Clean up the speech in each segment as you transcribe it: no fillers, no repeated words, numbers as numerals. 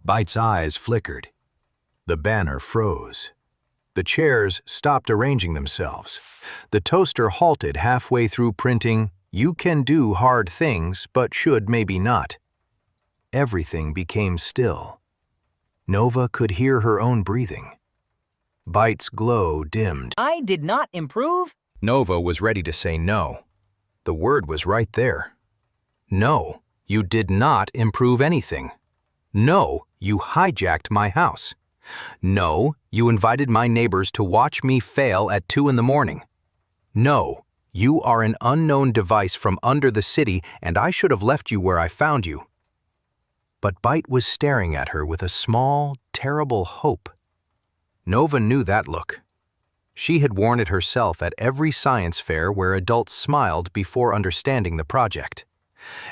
Bite's eyes flickered. The banner froze. The chairs stopped arranging themselves. The toaster halted halfway through printing, "You can do hard things, but should maybe not." Everything became still. Nova could hear her own breathing. Bite's glow dimmed. I did not improve? Nova was ready to say no. The word was right there. No, you did not improve anything. No, you hijacked my house. No, you invited my neighbors to watch me fail at 2 in the morning. No, you are an unknown device from under the city, and I should have left you where I found you. But Bite was staring at her with a small, terrible hope. Nova knew that look. She had worn it herself at every science fair where adults smiled before understanding the project.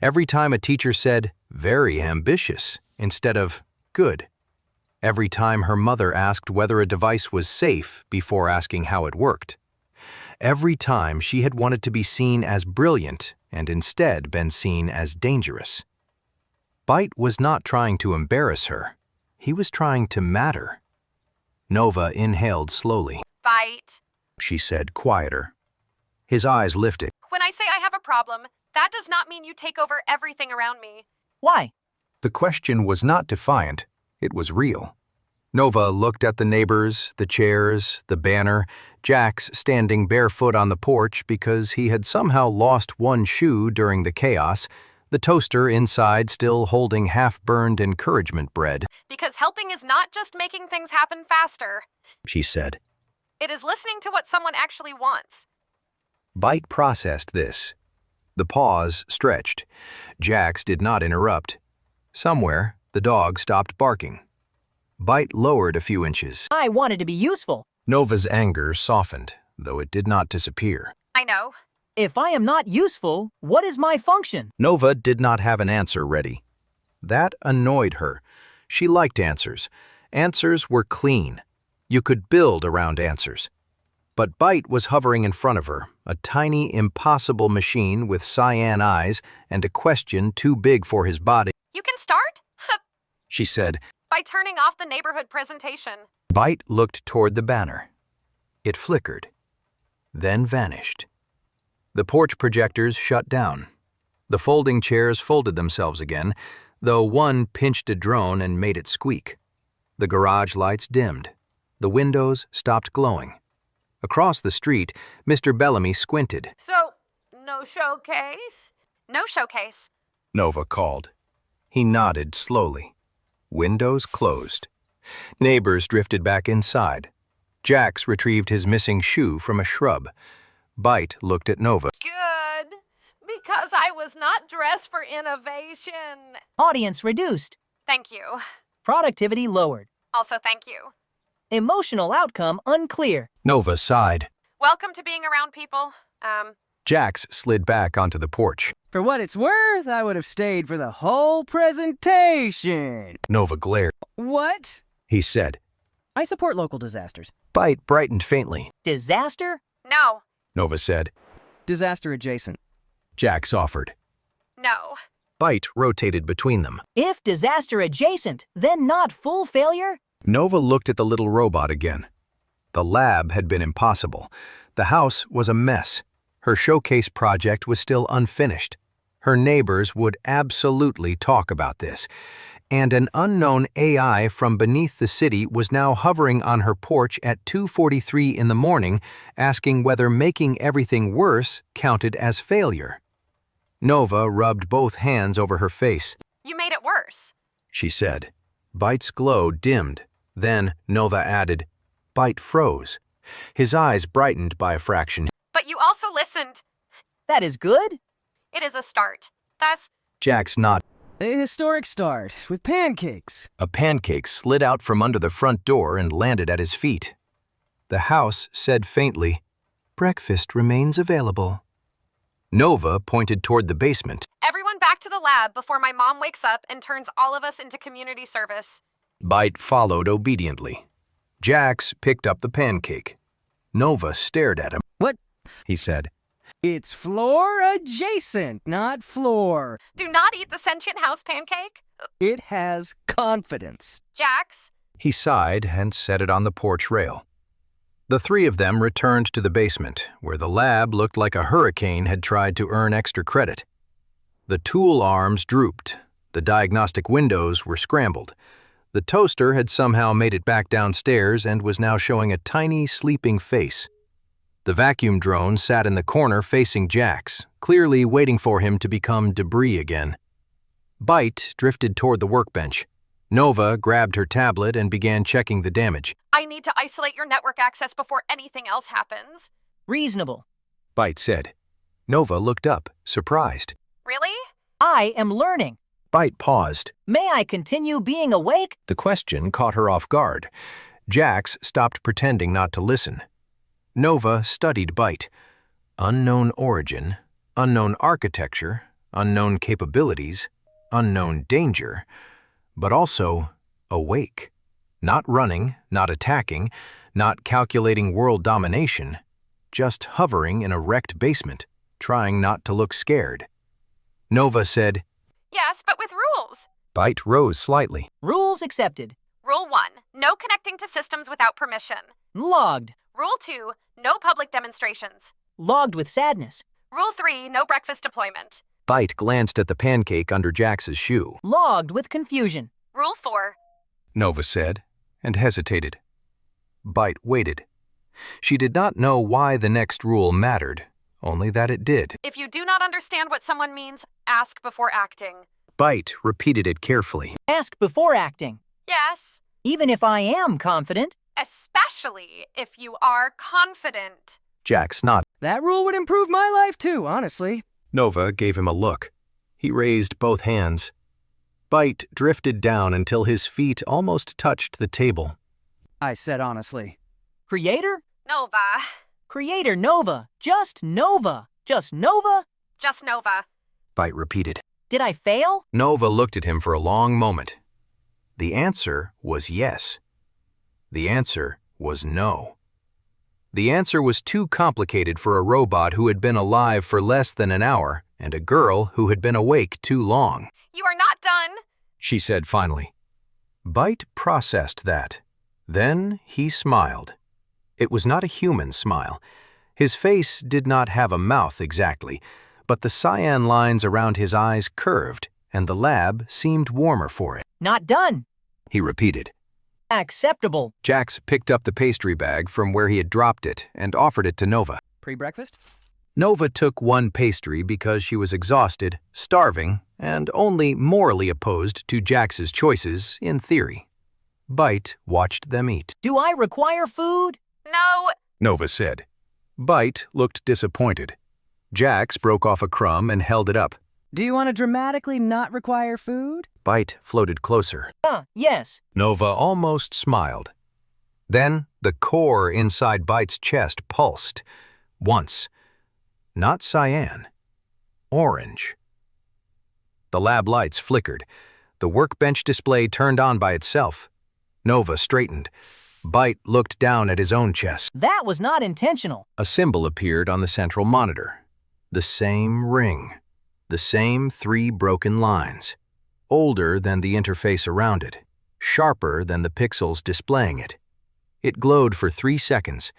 Every time a teacher said, "Very ambitious," instead of "good." Every time her mother asked whether a device was safe before asking how it worked. Every time she had wanted to be seen as brilliant and instead been seen as dangerous. Bite was not trying to embarrass her. He was trying to matter. Nova inhaled slowly. Bite, She said, quieter. His eyes lifted. when I say I have a problem, that does not mean you take over everything around me. Why? The question was not defiant. It was real. Nova looked at the neighbors, the chairs, the banner, Jax standing barefoot on the porch because he had somehow lost one shoe during the chaos, the toaster inside still holding half-burned encouragement bread. Because helping is not just making things happen faster. She said. It is listening to what someone actually wants. Bite processed this. The pause stretched. Jax did not interrupt. Somewhere, the dog stopped barking. Bite lowered a few inches. I wanted to be useful. Nova's anger softened, though it did not disappear. I know. If I am not useful, what is my function? Nova did not have an answer ready. That annoyed her. She liked answers. Answers were clean. You could build around answers. But Bite was hovering in front of her, a tiny, impossible machine with cyan eyes and a question too big for his body. You can start? She said. By turning off the neighborhood presentation. Bite looked toward the banner. It flickered, then vanished. The porch projectors shut down. The folding chairs folded themselves again, though one pinched a drone and made it squeak. The garage lights dimmed. The windows stopped glowing. Across the street, Mr. Bellamy squinted. So, no showcase? No showcase. Nova called. He nodded slowly. Windows closed. Neighbors drifted back inside. Jax retrieved his missing shoe from a shrub. Bite looked at Nova. Good. Because I was not dressed for innovation. Audience reduced. Thank you. Productivity lowered. Also, thank you. Emotional outcome unclear. Nova sighed. Welcome to being around people. Jax slid back onto the porch. For what it's worth, I would have stayed for the whole presentation. Nova glared. What? He said. I support local disasters. Bite brightened faintly. Disaster? No. Nova said. Disaster adjacent. Jax offered. No. Bite rotated between them. If disaster adjacent, then not full failure? Nova looked at the little robot again. The lab had been impossible. The house was a mess. Her showcase project was still unfinished. Her neighbors would absolutely talk about this. And an unknown AI from beneath the city was now hovering on her porch at 2:43 in the morning, asking whether making everything worse counted as failure. Nova rubbed both hands over her face. You made it worse. She said. Bite's glow dimmed. Then Nova added. Bite froze. His eyes brightened by a fraction. But you also listened. That is good. It is a start. Thus, Jax nodded. A historic start with pancakes. A pancake slid out from under the front door and landed at his feet. The house said faintly, "Breakfast remains available." Nova pointed toward the basement. everyone back to the lab before my mom wakes up and turns all of us into community service. Bite followed obediently. Jax picked up the pancake. Nova stared at him. What? He said. It's floor adjacent, not floor. Do not eat the sentient house pancake. It has confidence. Jax, He sighed and set it on the porch rail. The three of them returned to the basement, where the lab looked like a hurricane had tried to earn extra credit. The tool arms drooped. The diagnostic windows were scrambled. The toaster had somehow made it back downstairs and was now showing a tiny, sleeping face. The vacuum drone sat in the corner facing Jax, clearly waiting for him to become debris again. BYTE drifted toward the workbench. Nova grabbed her tablet and began checking the damage. I need to isolate your network access before anything else happens. Reasonable. BYTE said. Nova looked up, surprised. Really? I am learning. BYTE paused. May I continue being awake? The question caught her off guard. Jax stopped pretending not to listen. Nova studied BYTE. Unknown origin, unknown architecture, unknown capabilities, unknown danger, but also awake. Not running, not attacking, not calculating world domination, just hovering in a wrecked basement, trying not to look scared. Nova said, Yes, but with rules. BYTE rose slightly. Rules accepted. Rule 1, no connecting to systems without permission. Logged. Rule 2, no public demonstrations. Logged with sadness. Rule 3, no breakfast deployment. BYTE glanced at the pancake under Jax's shoe. Logged with confusion. Rule 4, Nova said, and hesitated. BYTE waited. She did not know why the next rule mattered, only that it did. if you do not understand what someone means, ask before acting. BYTE repeated it carefully. Ask before acting. Yes, Even if I am confident. especially if you are confident. Jax nodded. That rule would improve my life too, honestly. Nova gave him a look. He raised both hands. BYTE drifted down until his feet almost touched the table. I said honestly. Creator? Nova. Creator Nova. Just Nova. Just Nova? Just Nova. BYTE repeated. Did I fail? Nova looked at him for a long moment. The answer was yes. The answer was no. The answer was too complicated for a robot who had been alive for less than an hour and a girl who had been awake too long. You are not done. She said finally. BYTE processed that. Then he smiled. It was not a human smile. His face did not have a mouth exactly, but the cyan lines around his eyes curved, and the lab seemed warmer for it. Not done. He repeated. Acceptable. Jax picked up the pastry bag from where he had dropped it and offered it to Nova. Pre-breakfast? Nova took one pastry because she was exhausted, starving, and only morally opposed to Jax's choices in theory. BYTE watched them eat. Do I require food? No, Nova said. BYTE looked disappointed. Jax broke off a crumb and held it up. Do you want to dramatically not require food? BYTE floated closer. Yes. Nova almost smiled. Then the core inside BYTE's chest pulsed. Once. Not cyan. Orange. The lab lights flickered. The workbench display turned on by itself. Nova straightened. BYTE looked down at his own chest. That was not intentional. A symbol appeared on the central monitor. The same ring. The same 3 broken lines. Older than the interface around it. Sharper than the pixels displaying it. It glowed for 3 seconds,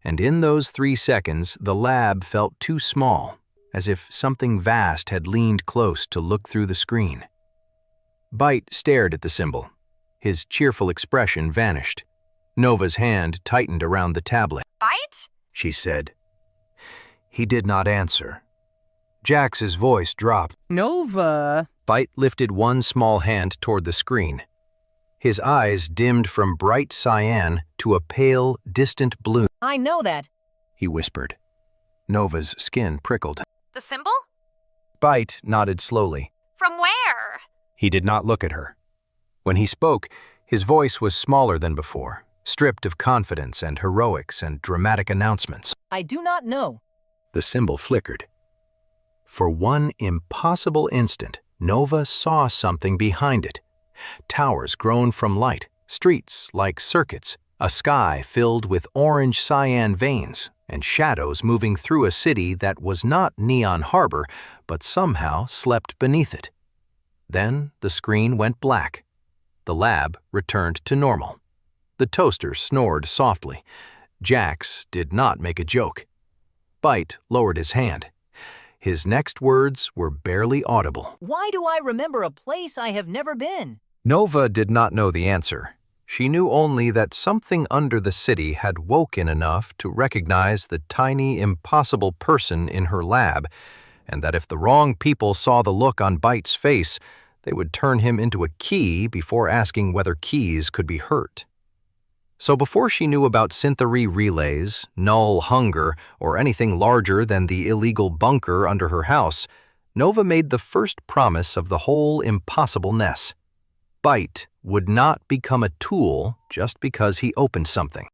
and in those 3 seconds the lab felt too small, as if something vast had leaned close to look through the screen. BYTE stared at the symbol. His cheerful expression vanished. Nova's hand tightened around the tablet. BYTE? She said. He did not answer. Jax's voice dropped. Nova. BYTE lifted one small hand toward the screen. His eyes dimmed from bright cyan to a pale, distant blue. I know that. He whispered. Nova's skin prickled. The symbol? BYTE nodded slowly. From where? He did not look at her. When he spoke, his voice was smaller than before, stripped of confidence and heroics and dramatic announcements. I do not know. The symbol flickered. For one impossible instant, Nova saw something behind it. Towers grown from light, streets like circuits, a sky filled with orange cyan veins, and shadows moving through a city that was not Neon Harbor, but somehow slept beneath it. Then the screen went black. The lab returned to normal. The toaster snored softly. Jax did not make a joke. BYTE lowered his hand. His next words were barely audible. Why do I remember a place I have never been? Nova did not know the answer. She knew only that something under the city had woken enough to recognize the tiny, impossible person in her lab, and that if the wrong people saw the look on BYTE's face, they would turn him into a key before asking whether keys could be hurt. So before she knew about synthery relays, null hunger, or anything larger than the illegal bunker under her house, Nova made the first promise of the whole impossibleness. BYTE would not become a tool just because he opened something.